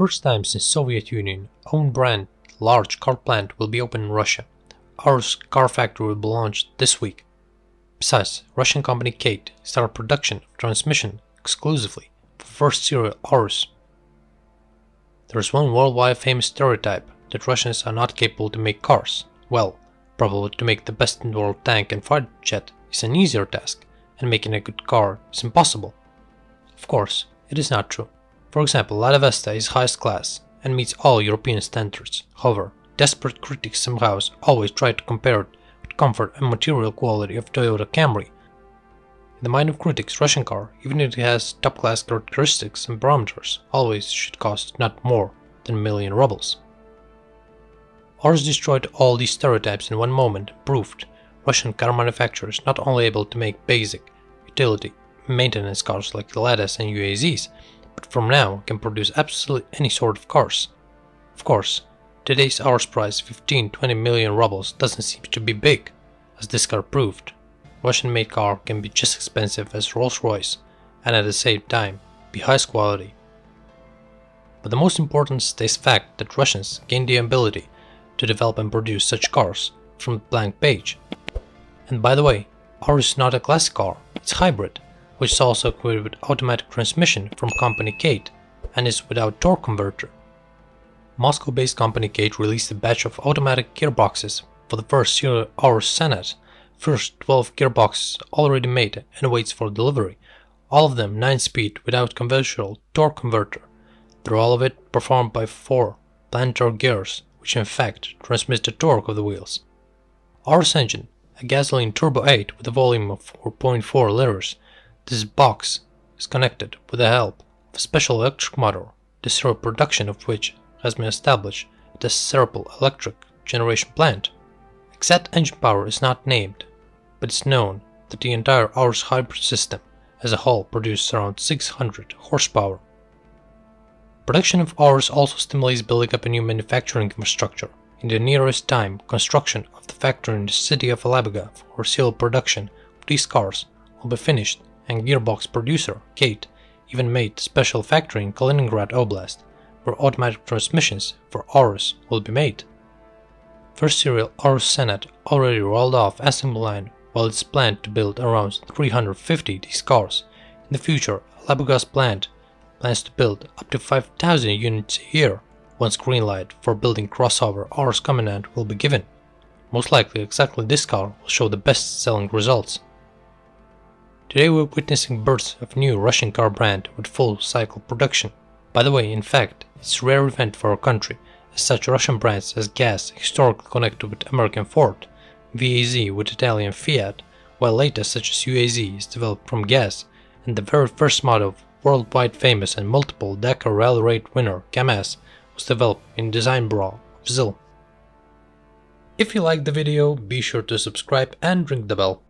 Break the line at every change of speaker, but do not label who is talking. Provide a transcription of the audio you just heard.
first time since Soviet Union, own brand large car plant will be open in Russia. Aurus car factory will be launched this week. Besides, Russian company Kate started production of transmission exclusively for first serial Aurus. There is one worldwide famous stereotype that Russians are not capable to make cars. Well, probably to make the best in the world tank and fighter jet is an easier task, and making a good car is impossible. Of course, it is not true. For example, Lada Vesta is highest class and meets all European standards. However, desperate critics somehow always try to compare it with comfort and material quality of Toyota Camry. In the mind of critics, Russian car, even if it has top-class characteristics and parameters, always should cost not more than 1 million rubles. Aurus destroyed all these stereotypes in one moment and proved Russian car manufacturers not only able to make basic, utility, maintenance cars like Ladas and UAZs, but from now can produce absolutely any sort of cars. Of course, today's Aurus price 15-20 million rubles doesn't seem to be big, as this car proved. Russian-made car can be just expensive as Rolls-Royce and at the same time be highest quality. But the most important stays fact that Russians gained the ability to develop and produce such cars from a blank page. And by the way, Aurus is not a classic car, it's hybrid, which is also equipped with automatic transmission from company Kate and is without torque converter. Moscow-based company Kate released a batch of automatic gearboxes for the first serial Aurus Senat. First 12 gearboxes already made and waits for delivery, all of them 9-speed without conventional torque converter. Through all of it performed by 4 planetary gears, which in fact transmits the torque of the wheels. Aurus engine, a gasoline turbo 8 with a volume of 4.4 liters. This box is connected with the help of a special electric motor, the serial production of which has been established at the Serpil electric generation plant. Exact engine power is not named, but it's known that the entire Aurus hybrid system as a whole produces around 600 horsepower. Production of Aurus also stimulates building up a new manufacturing infrastructure. In the nearest time, construction of the factory in the city of Alabuga for serial production of these cars will be finished, and gearbox producer Kate even made a special factory in Kaliningrad Oblast where automatic transmissions for Aurus will be made. First serial Aurus Senat already rolled off assembly line, while it's planned to build around 350 these cars. In the future, Alabuga's plant plans to build up to 5,000 units a year once green light for building crossover Aurus Commandant will be given. Most likely exactly this car will show the best selling results. Today we're witnessing birth of a new Russian car brand with full cycle production. By the way, in fact, it's a rare event for our country, as such Russian brands as gas historically connected with American Ford, VAZ with Italian Fiat, while latest such as UAZ is developed from gas, and the very first model of worldwide famous and multiple Dakar Rally Raid winner Kamaz was developed in design bureau of ZIL. If you liked the video, be sure to subscribe and ring the bell.